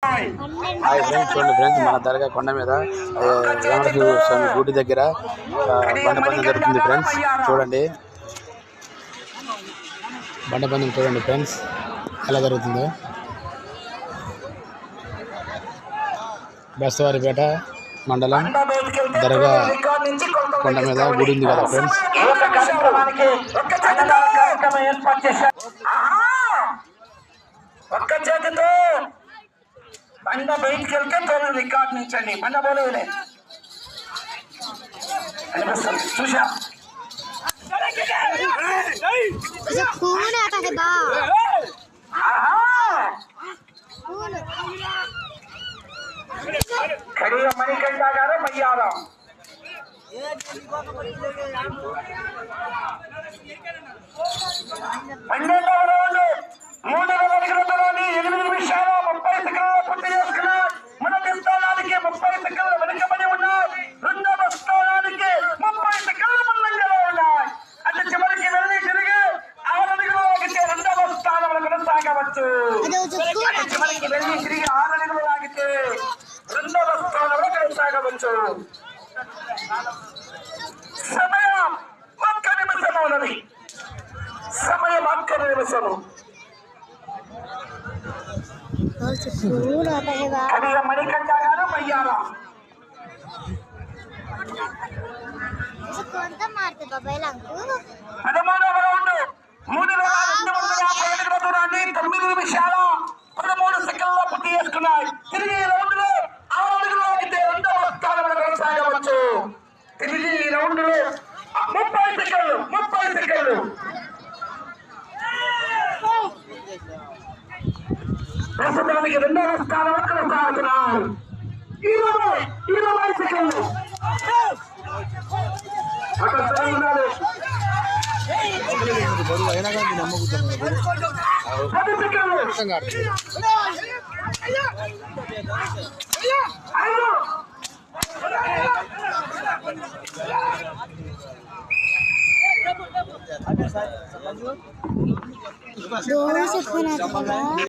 Hi friends, చూడండి friends, మన దర్గా కొండ మీద వెంకటేశ్వర స్వామి గుడి దగ్గర బండ పందెం జరుగుతుంది ఫ్రెండ్స్. చూడండి బండ పందెం చూడండి ఫ్రెండ్స్ ఎలా జరుగుతుందో. బెస్తవారిపేట మండలం దర్గా కొండ మీద గుడి ఉంది కదా ఫ్రెండ్స్. ఒక్క చేతితో బండ బయటికి వెళ్తే తోలు రికార్డు నుంచండి. బండ పోలేదులే చూసా. ఖరీద మణికంఠ గారు మయ్యారం. పన్నెండవ రౌండ్ 3వ అడుగులతోని 8 నిమిషాల 30 సెకండ్లు పూర్తి చేసుకున్నారు. మొదటి స్థానానికి 30 సెకండ్లు వెనుకబడి ఉన్నాయి. రెండవ స్థానానికి 30 సెకండ్లు ముందంజలో ఉన్నాయి. అంటే చివరికి వెళ్ళి తిరిగి 6 అడుగులు లాగితే రెండవ స్థానంలో కొనసాగవచ్చు. చివరికి వెళ్ళి తిరిగి 6 అడుగులు లాగితే రెండవ స్థానంలో కొనసాగవచ్చు. సమయం 1 నిమిషం ఉన్నది. సమయం 1 నిమిషము. ఖరీద మణికంఠ గారు మయ్యారా. 13వ రౌండ్ 3,250 అడుగుల దూరాన్ని 9 నిమిషాల 13 సెకండ్ల పూర్తి చేసుకున్నాయి. తిరిగి ఈ రౌండ్ లో 6 అడుగులు లాగితే రెండవ స్థానంలో కొనసాగవచ్చు. తిరిగి ఈ రౌండ్ లో 30 సెకండ్లు ప్రస్తుతానికి రెండవ స్థానంలో కొనసాగుతున్నారు. 20 సెకండ్లు అక్కడ ఉండాలి. 10 సెకండ్లు 5